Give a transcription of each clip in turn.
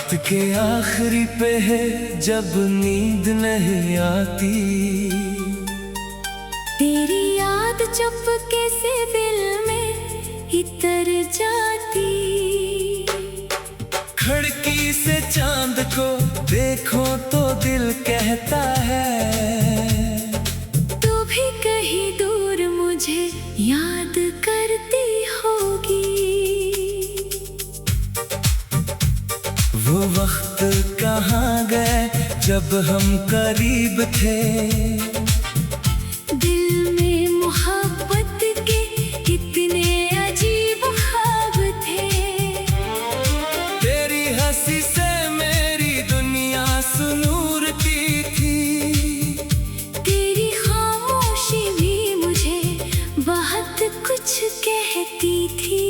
वक्त के आखिरी पे है जब नींद नहीं आती, तेरी याद चुपके से दिल में इतर जाती। खिड़की से चांद को देखो तो दिल कहता है, तू भी कहीं दूर मुझे याद करती होगी। वो वक्त कहाँ गए जब हम करीब थे, दिल में मोहब्बत के कितने अजीब ख्वाब थे। तेरी हंसी से मेरी दुनिया सुनूरती थी, तेरी खामोशी भी मुझे बहुत कुछ कहती थी।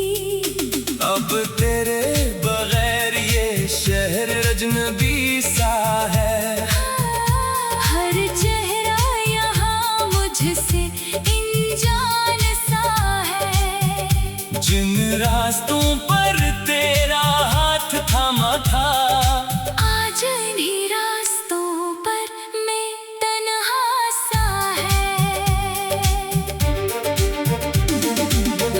अब तेरे बगैर ये शहर अजनबी सा है, हर चेहरा यहाँ मुझसे अनजान सा है। जिन रास्तों पर तेरा हाथ थामा था, आज इन्हीं रास्तों पर मैं तन्हा सा है।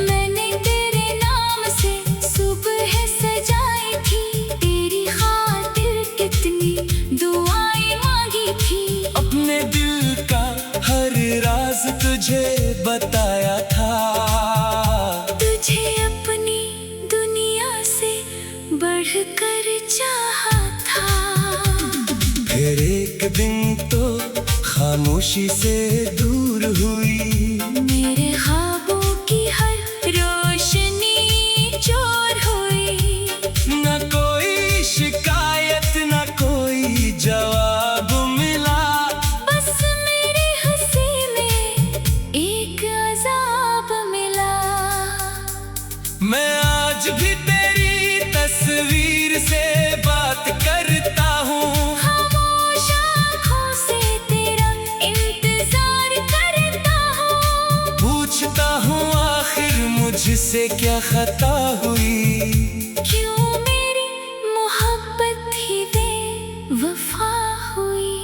मैंने तेरे नाम से सुबह सजाई थी, तेरी खातिर कितनी दुआएं मांगी थी। अपने दिल का हर राज तुझे बताया था, तुझे अपनी दुनिया से बढ़कर चाहा था। फिर एक दिन तो खामोशी से दूर हुई, मेरे ख्वाबों की हर रोशनी चोर हुई। न कोई शिकायत न कोई जवाब मिला, बस मेरी हंसी में एक अज़ाब मिला। मैं आज भी तेरी तस्वीर से बात करता हूँ, खामोश आँखों से तेरा इंतजार करता हूँ। पूछता हूँ आखिर मुझसे क्या खता हुई, क्यों मेरी मोहब्बत ही बेवफा हुई।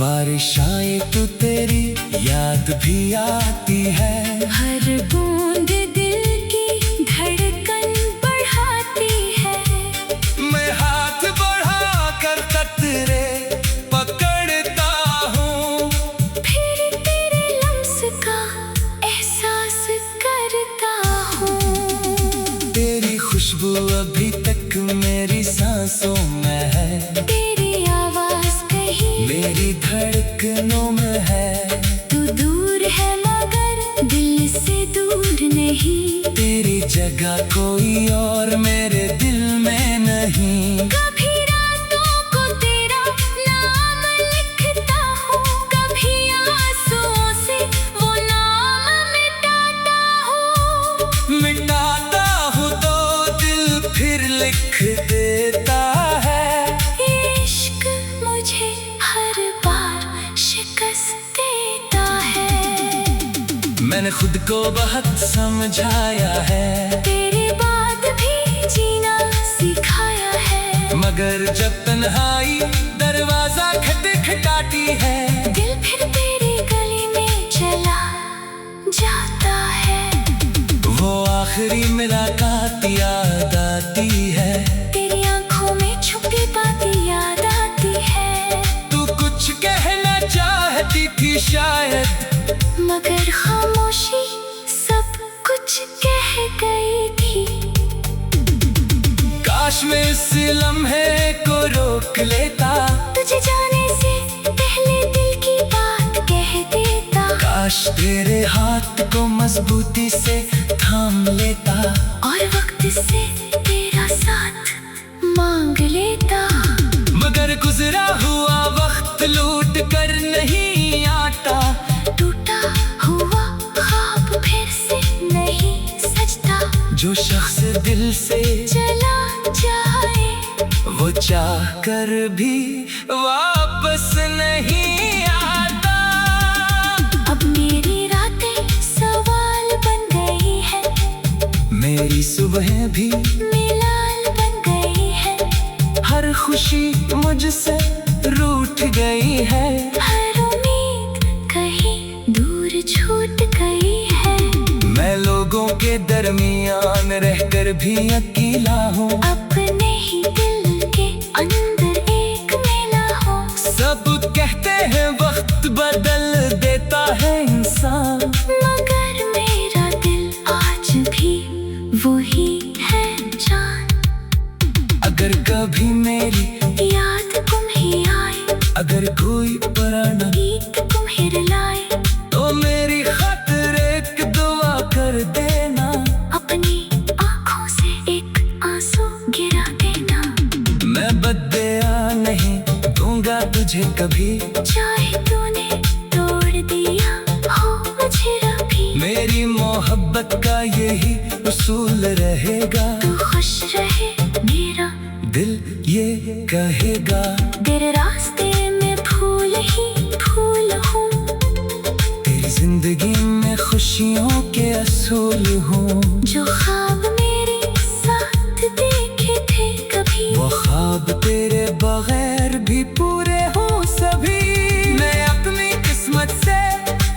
बारिश आए तो तेरी याद भी आती है, हर बूंद दिल की धड़कन बढ़ाती है। मैं हाथ बढ़ा कर कतरे पकड़ता हूँ, फिर तेरे लम्स का एहसास करता हूँ। तेरी खुशबू अभी तक मेरी सांसों में है, तेरी आवाज कहीं मेरी धड़कनों में है। तू दूर है मगर दिल से दूर नहीं। तेरी जगह कोई और मेरे दिल में नहीं। कभी रातों को तेरा नाम लिखता हूँ, कभी आंसुओं से वो नाम मिटाता हूँ। मिटाता हूँ तो दिल फिर लिख देता है, इश्क मुझे हर बार शिकस्त देता है। मैंने खुद को बहुत समझाया है, तेरे बाद भी जीना सिखाया है। मगर जब तन्हाई दरवाजा खटखटाती है, दिल फिर तेरी गली में चला जाता है। वो आखिरी मुलाकात याद आती है, तेरी आंखों में छुपी बातें याद आती है। तू कुछ कहना चाहती थी शायद, मगर खामोशी सब कुछ कह गई थी। काश मैं इस लम्हे को रोक लेता, तुझे जाने से पहले दिल की बात कह देता। काश तेरे हाथ को मजबूती से थाम लेता, और वक्त से तेरा साथ मांग लेता। मगर गुजरा हुआ वक्त लूट कर नहीं आता, टूटा हुआ ख्वाब फिर से नहीं सजता। जो शख्स दिल से चला जाए वो चाह कर भी वापस नहीं आता। अब मेरी रातें सवाल बन गई है, मेरी सुबह भी मिलाल बन गई है। हर हर खुशी मुझसे रूठ गई है। हर उम्मीद कहीं दूर छूट गई है। मैं लोगों के दरमियान रहकर भी अकेला हूँ। अपने ही दिल के अंदर एक मेला हो। सब कहते हैं वक्त बदल देता है इंसान, मगर मेरा दिल आज भी वही है जान। अगर कभी मेरी याद तुम्हें आए, अगर कोई पुराना गीत तुम्हें रुलाए, तो मेरी खातिर एक दुआ कर देना। अपनी आँखों से एक आंसू गिरा देना। मैं बदया नहीं दूंगा तुझे कभी, चाहे तूने तोड़ दिया हो मुझे रभी। मेरी मोहब्बत का यही उसूल रहेगा। तू खुश रहे मेरा दिल ये कहेगा। तेरे रास्ते में फूल ही फूल हूँ। तेरी जिंदगी में खुशियों के असूल हूँ। जो ख्वाब मेरे साथ देखे थे कभी, वो ख्वाब तेरे बगैर भी पूरे हो सभी। मैं अपनी किस्मत से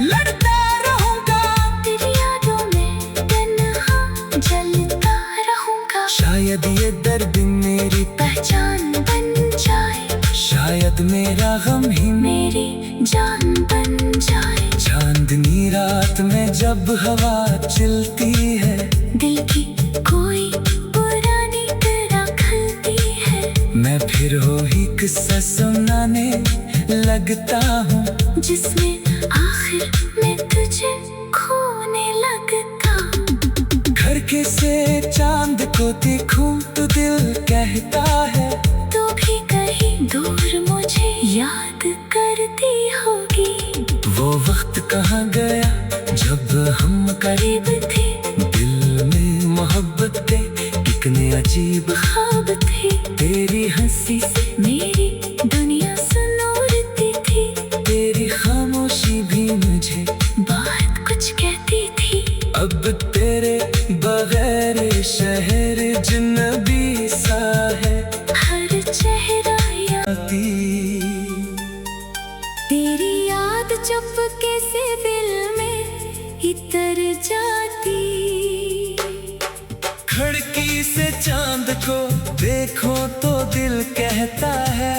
लड़ता रहूंगा। तेरी यादों में तन्हा जलता रहूंगा। शायद ये दर्द मेरी पहचान बन जाए, शायद मेरा गम ही मेरी जान बन जाए। चांदनी रात में जब हवा चलती है, दिल की कोई पुरानी तरह खलती है। मैं फिर हो ही किस्सा सुनाने लगता हूँ, जिसमें आखिर में तुझे खोने लगता हूँ। घर के से चांद को देखूं तो दिल कहता है, तू भी कहीं दूर मुझे याद करती होगी। वो वक्त कहाँ गया जब हम करीब थे, दिल में मोहब्बतें कितने अजीब। ख्वाब थे तेरी हंसी से मेरी दुनिया सुनूरती थी। तेरी खामोशी भी मुझे बात कुछ कहती थी। अब तेरे बगैर शहर अजनबी सा है। हर चेहरा याद, तेरी याद चुपके से दिल में इतर जाती। खिड़की से चांद को देखो तो दिल कहता है,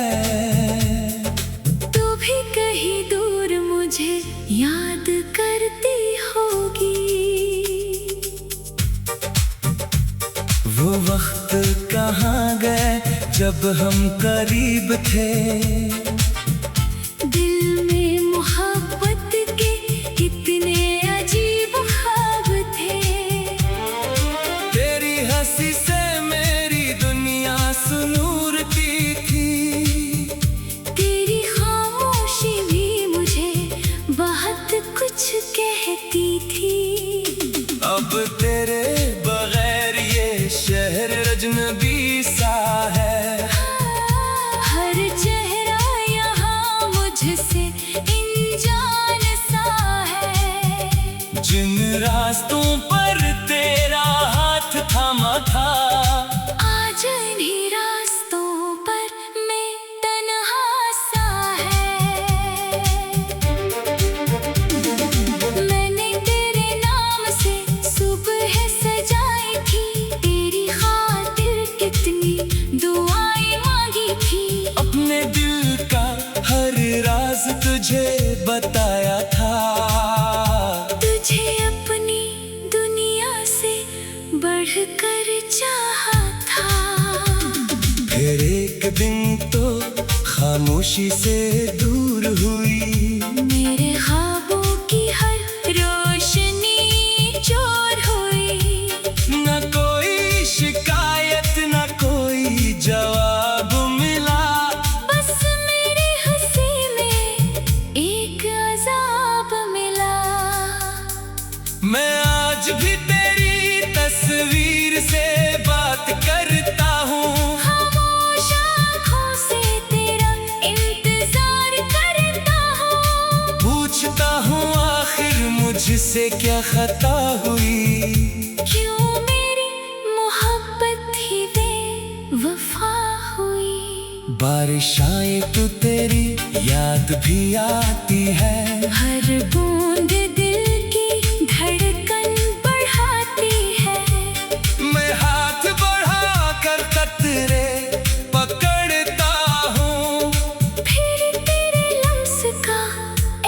तू भी कहीं दूर मुझे याद करती होगी। वो वक्त कहाँ गए जब हम करीब थे। दिल में मोहब्बत के कितने अजीब ख्वाब थे। तेरी हंसी से मेरी दुनिया सुनूरती थी। तेरी खामोशी भी मुझे बहुत कुछ कहती थी। अब तेरे बगैर ये शहर अजनबी सा है। हर चेहरा यहाँ मुझसे अनजान सा है। जिन रास्तों पर तेरा हाथ थामा था, आज इन्हीं रास्तों पर मैं तन्हा सा है। मैंने तेरे नाम से सुबह सजाई थी। तेरी खातिर कितनी दुआएं मांगी थी। अपने दिल का हर राज तुझे बताया था। तुझे अपनी दुनिया से बढ़कर चाहा था। फिर एक दिन तो खामोशी से दूर हुई। मेरे ख्वाबों की हर रोशनी चोर हुई। न कोई शिकायत न कोई जवाब मिला। बस मेरी हंसी में एक अजाब मिला। मैं आज भी तेरी तस्वीर से बात करता हूँ। खामोश आँखों से तेरा इंतजार करता हूँ। बारिश आए तो तेरी याद भी आती है। हर बूंद दिल की धड़कन बढ़ाती है। मैं हाथ बढ़ा कर कतरे पकड़ता हूँ, फिर तेरे लम्स का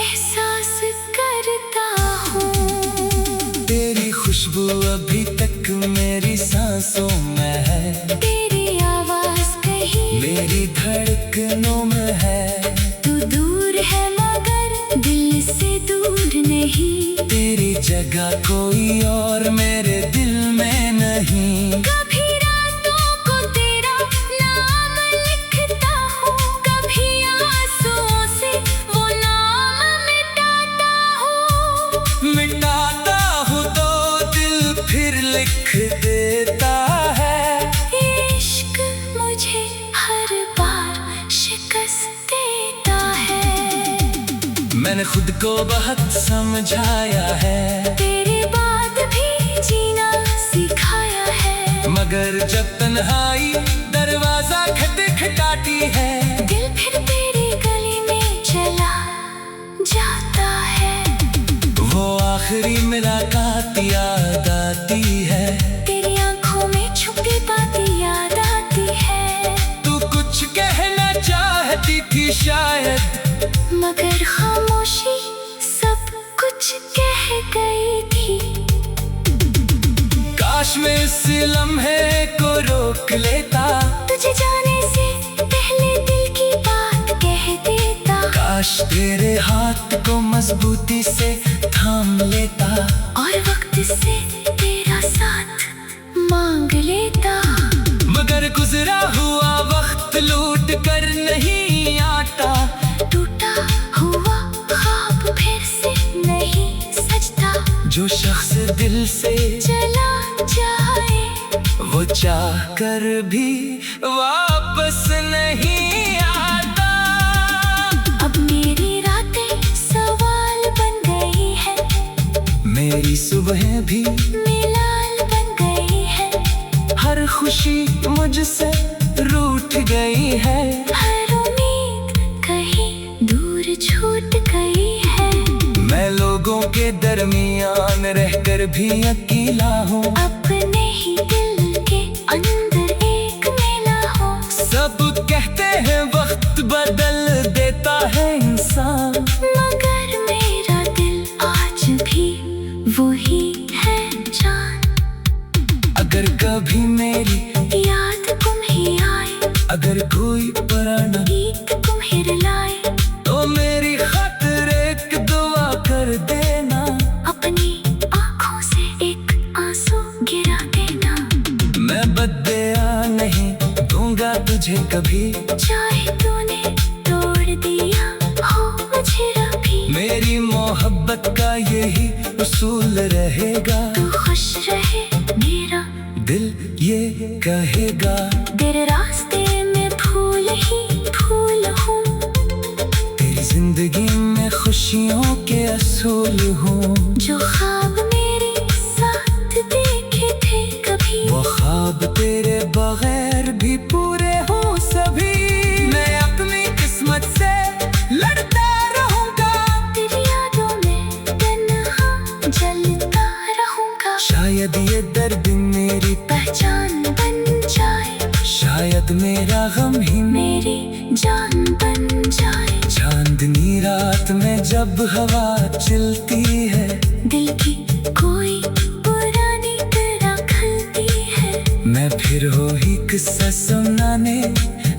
एहसास करता हूँ। तेरी खुशबू अभी तक मेरी सांसों में है। तेरी आवाज कहीं मेरी धड़कनों में है। तू दूर है मगर दिल से दूर नहीं। तेरी जगह कोई और मेरे दिल में नहीं। कभी रातों को तेरा नाम लिखता हूँ, कभी आंसुओं से वो नाम मिटाता हूँ। मिटाता हूँ तो दिल फिर लिख देता है। इश्क मुझे हर बार शिकस्त देता है। मैंने खुद को बहुत समझाया है, तेरे बाद भी जीना सिखाया है। मगर जब तन्हाई दरवाजा खटखटाती है, दिल फिर तेरी गली में चला जाता है। वो आखिरी मुलाकात याद आती है। तेरी आंखों में छुपी बातें याद आती है। तू कुछ कहना चाहती थी शायद, मगर खामोशी सब कुछ कह गई थी। काश मैं इस लम्हे को रोक लेता, तुझे जाने से पहले दिल की बात कह देता। काश तेरे हाथ को मजबूती से थाम लेता, और वक्त से तेरा साथ मांग लेता। मगर गुजरा हुआ वक्त लूट कर नहीं आता। टूटा हुआ ख्वाब फिर से नहीं सजता। जो शख्स दिल से चला जाए वो चाह कर भी वापस नहीं आता। अब मेरी रातें सवाल बन गई है। मेरी सुबह भी मिलाल बन गई है। हर खुशी मुझसे रूठ गई है। हर उम्मीद कहीं दूर छूट गई है। मैं लोगों के दरमियान रहकर भी अकेला हूँ। अपने ही दिल के अंदर एक मेला हो। सब कहते हैं वक्त बदल देता है इंसान, मगर मेरा दिल आज भी वही है जान। अगर कभी मेरी याद तुम्हें आए, अगर कोई पुराना गीत तुम्हें लाए, तो मेरी खातिर एक दुआ कर देना। अपनी आँखों से एक आंसू गिरा देना। मैं बदया नहीं दूंगा तुझे कभी, चाहे तूने तोड़ दिया हो मुझे रभी। मेरी मोहब्बत का यही उसूल रहेगा। तू खुश रहे मेरा दिल ये कहेगा। तेरे रास्ते में फूल ही फूल हूँ। तेरी जिंदगी में खुशियों के असूल हूँ। जो ख्वाब मेरे साथ देखे थे कभी, वो ख्वाब तेरे बगैर भी पूरे हो सभी। मैं अपनी किस्मत से लड़ता रहूंगा, तेरी यादों में तन्हा जलता रहूंगा। शायद ये दर्द मेरी पहचान बन जाए, शायद मेरा गम ही मेरी जान बन जाए। चांदनी रात में जब हवा चलती है, दिल की कोई पुरानी तरह खलती है। मैं फिर हो ही किस्सा सुनाने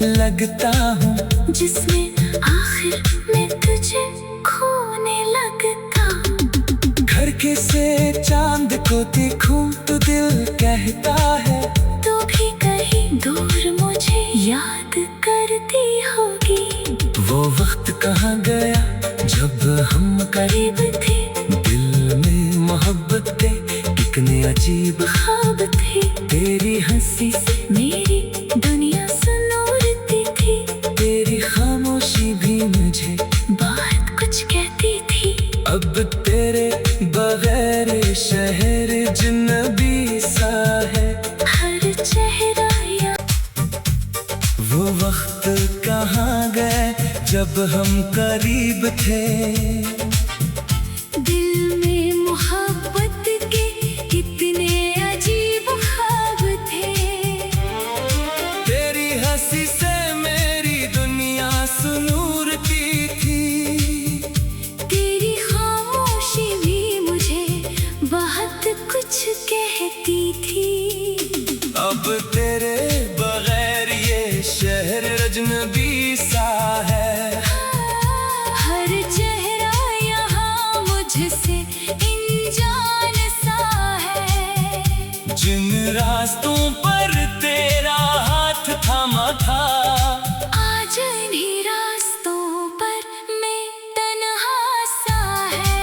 लगता हूँ, जिसमें आखिर में तुझे खोने लगता हूँ। घर के से चांद को देखूं तो दिल कहता है, तो भी कहीं दूर मुझे याद करती होगी। वो वक्त कहाँ गया जब हम करीब थे, दिल में मोहब्बत के कितने अजीब ख्वाब थे। तेरी हंसी से मेरी दुनिया सुनूरती थी। तेरी खामोशी भी मुझे बात कुछ कहती थी। अब तेरे बगैर शहर जिन्नबी सा है। हर चेहरा या वो वक्त का जब हम करीब थे। दिल में मोहब्बत के कितने अजीब ख्वाब थे। तेरी हंसी से मेरी दुनिया सुनूरती थी। तेरी खामोशी भी मुझे बहुत कुछ कहती थी। अब तेरे बगैर ये शहर अजनबी सा है। हर चेहरा यहाँ मुझसे अनजान सा है। जिन रास्तों पर तेरा हाथ थामा था, आज इन्हीं रास्तों पर मैं तन्हा सा है।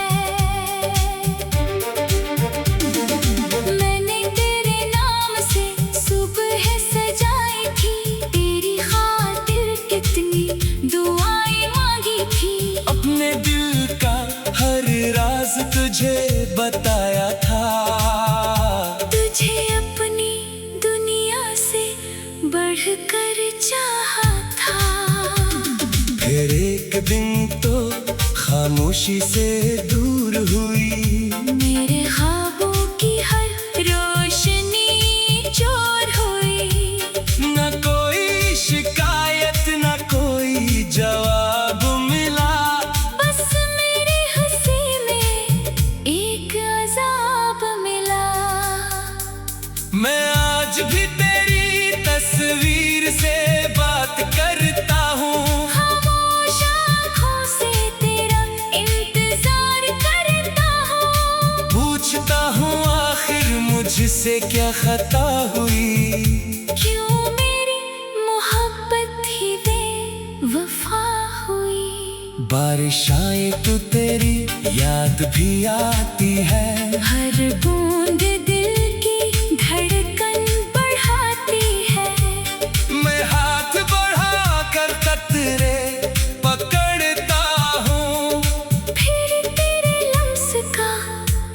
मैंने तेरे नाम से सुबह सजाई थी। तेरी खातिर कितनी दुआएं मांगी थी। अपने दिल का हर राज तुझे बताया था। तुझे अपनी दुनिया से बढ़कर चाहा था। फिर एक दिन तो खामोशी से दूर हुई। मेरे ख्वाबों की हर रोशनी चोर हुई। न कोई शिकायत न कोई जवाब मिला। बस मेरी हंसी में एक अजाब मिला। मैं आज भी तेरी तस्वीर से बात करता हूँ। खामोश आँखों से तेरा इंतजार करता हूँ। पूछता हूँ आखिर मुझसे क्या खता हुई। क्यों मेरी मोहब्बत ही बेवफा हुई। बारिश आए तो तेरी याद भी आती है। हर बूंद दिल की धड़कन बढ़ाती है। मैं हाथ बढ़ा कर कतरे पकड़ता हूँ। फिर तेरे लम्स का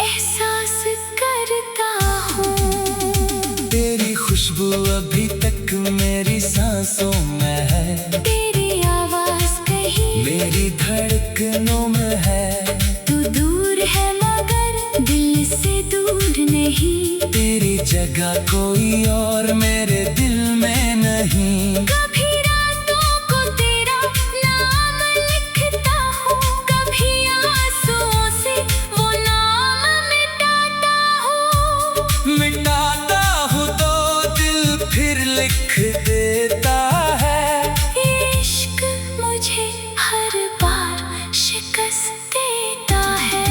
एहसास करता हूँ। तेरी खुशबू अभी तक मेरी सांसों में है। तेरी आवाज कहीं मेरी धड़कनों में है। तू दूर है मगर दिल से दूर नहीं। तेरी जगह कोई और मेरे दिल में नहीं। कभी रातों को तेरा नाम लिखता हूँ। कभी आंसुओं से वो नाम मिटाता हूँ। मिटाता हूँ तो दिल फिर लिख देता है। इश्क मुझे हर बार शिकस्त देता है।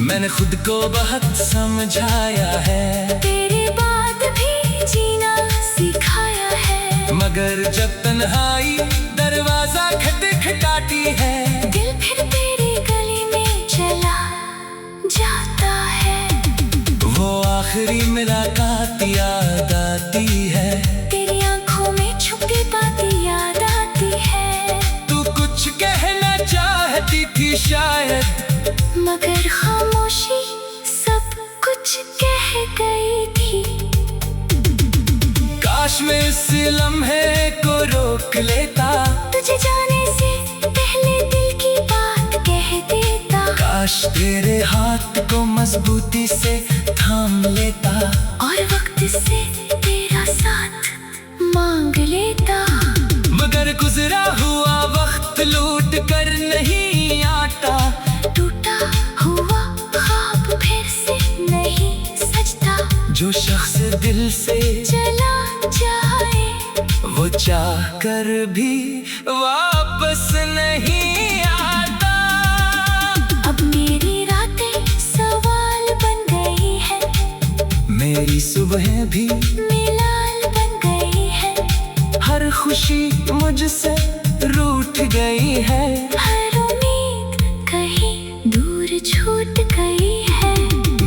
मैंने खुद को बहुत समझाया है। तेरे बाद भी जीना सिखाया है। मगर जब तन्हाई दरवाजा खटखटाती है, दिल फिर तेरी गली में चला जाता है। वो आखिरी मुलाकात याद आती है। तेरी आंखों में छुपी बातें याद आती है। तू कुछ कहना चाहती थी शायद, मगर खामोशी सब कुछ कह गई थी। काश मैं इस लम्हे को रोक लेता। तुझे जाने से पहले दिल की बात कह देता। काश तेरे हाथ को मजबूती से थाम लेता। और वक्त से तेरा साथ मांग लेता। मगर गुजरा हुआ वक्त लूट कर नहीं आता। टूटा हुआ ख्वाब फिर से नहीं सजता। जो शख्स दिल से चला जाए वो चाह कर भी वापस नहीं आता। अब मेरी रातें सवाल बन गई है। मेरी सुबह भी मिलाल बन गई है। हर खुशी मुझसे रूठ गई है। हर उम्मीद कहीं दूर छूट गई है।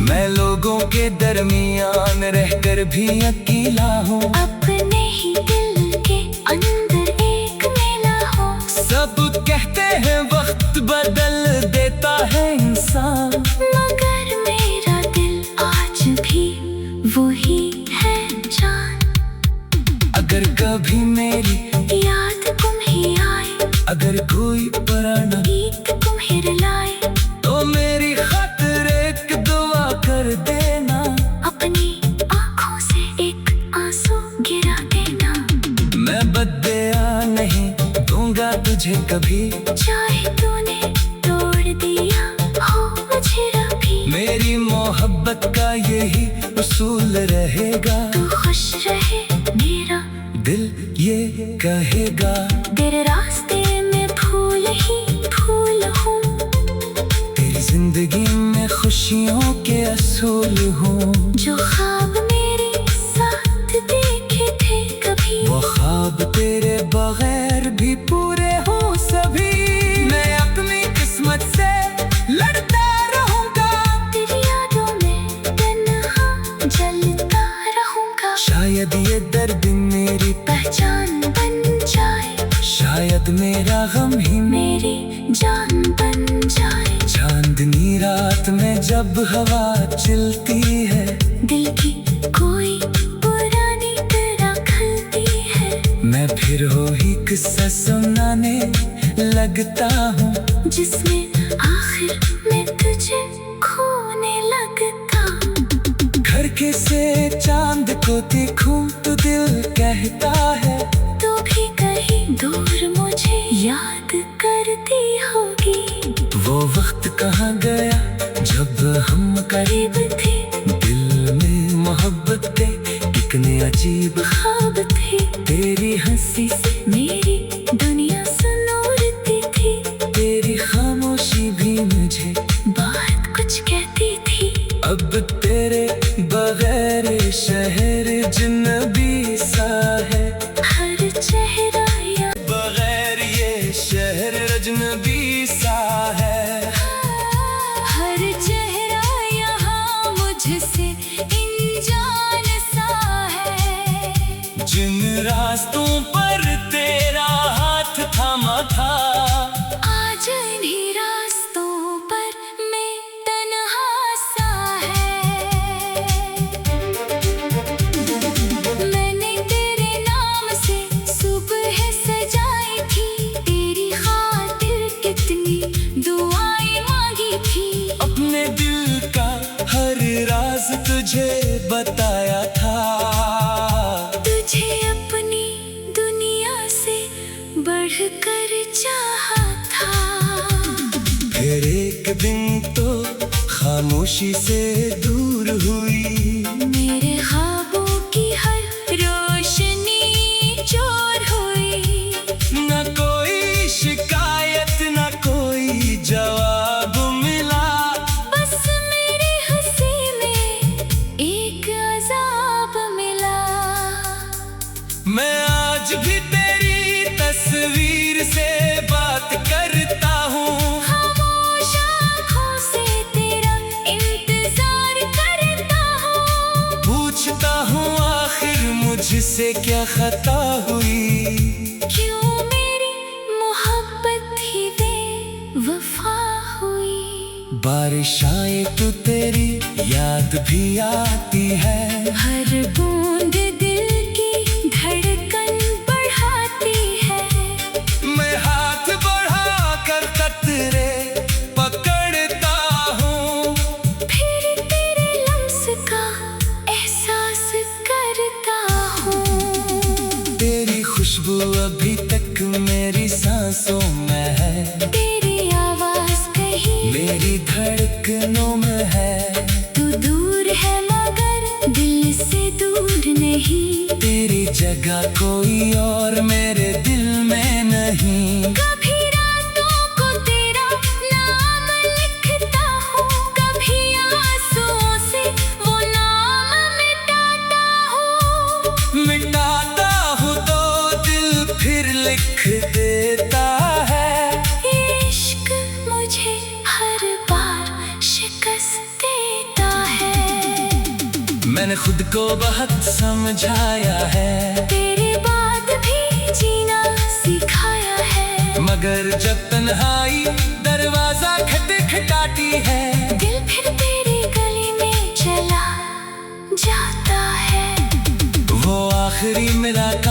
मैं लोगों के दरमियान रहकर भी अकेला हूँ। अपने ही दिल के अंदर एक मेला हो। सब कहते हैं वक्त बदल देता है इंसान, मगर मेरा दिल आज भी वही है जान। अगर कभी मेरी याद गुम ही आए, अगर अगर कोई पुराना गीत तुम्हें लाए तो मेरी खातिर एक दुआ कर देना। अपनी आंखों से एक आंसू गिरा देना। मैं बदया नहीं दूंगा तुझे कभी, चाहे तूने तोड़ दिया हो मुझे रभी। मेरी मोहब्बत का यही उसूल रहेगा। तू खुश रहे मेरा दिल ये कहेगा। तेरे रास्ते में फूल ही फूल हूँ। तेरी जिंदगी में खुशियों के असूल हूँ। जो ख्वाब मेरे साथ देखे थे कभी, वो ख्वाब तेरे बगैर भी पूरे हों सभी। मैं अपनी किस्मत से लड़ता रहूंगा। तेरी यादों में तन्हा जलता रहूंगा। शायद ये दर्द मेरी पहचान बन जाए, शायद मेरा गम ही मेरी जान बन जाए। चांदनी रात में जब हवा चलती है, दिल की कोई पुरानी तरह खलती है। मैं फिर हो ही किस्सा सुनाने लगता हूँ, जिसमें आखिर में तुझे खोने लगता हूँ। घर के से चांद को देखूं तो दिल कहता है, तो भी कहीं दूर मुझे याद करती होगी। वो वक्त कहाँ गया जब हम करीब थे, दिल में मोहब्बत के कितने अजीब ख्वाब थे। तेरी हंसी से मेरी दुनिया सुनूरती थी। तेरी खामोशी भी मुझे बात कुछ कहती थी। अब तेरे बगैर शहर अजनबी सा है। हर चेहरा या बगैर ये शहर अजनबी सा है। हर चेहरा यहाँ मुझसे अनजान सा है। जिन रास्तों पर तेरा हाथ थामा था, आज इन्हीं रास्तों पर मैं तन्हा सा है। मैंने तेरे नाम से सुबह सजाई थी। तेरी खातिर कितनी दुआएं मांगी थी। अपने दिल का हर राज तुझे बताया था। तुझे अपनी दुनिया से बढ़कर चाहा था। फिर एक दिन तो खामोशी से दूर हुई। मेरे ख्वाबों की हर रोशनी चोर हुई। न कोई शिकायत न कोई जवाब मिला। बस मेरी हंसी में एक अजाब मिला। मैं आज भी तेरी तस्वीर से बात करता हूँ। खामोश आँखों से तेरा इंतजार करता हूँ। पूछता हूँ आखिर मुझसे क्या खता हुई। क्यों मेरी मोहब्बत ही बेवफा हुई। बारिश आए तो तेरी याद भी आती है। हर बूंद दिल की धड़कन बढ़ाती है। मैं हाथ बढ़ा कर कतरे पकड़ता हूँ। फिर तेरे लम्स का एहसास करता हूँ। तेरी खुशबू अभी तक मेरी सांसों में है। तेरी आवाज कहीं मेरी धड़कनों में है। तू दूर है मगर दिल से दूर नहीं। तेरी जगह कोई और मेरे दिल में नहीं। कभी रातों को तेरा नाम लिखता हूँ। कभी आंसुओं से वो नाम मिटाता हूँ। मिटाता हूँ तो दिल फिर लिख देता है। इश्क मुझे हर बार शिकस्त देता है। मैंने खुद को बहुत समझाया है, तेरे बाद भी जीना सिखाया है। मगर जब तन्हाई दरवाजा खटखटाती है, दिल फिर तेरी गली में चला जाता है। वो आखिरी मुलाकात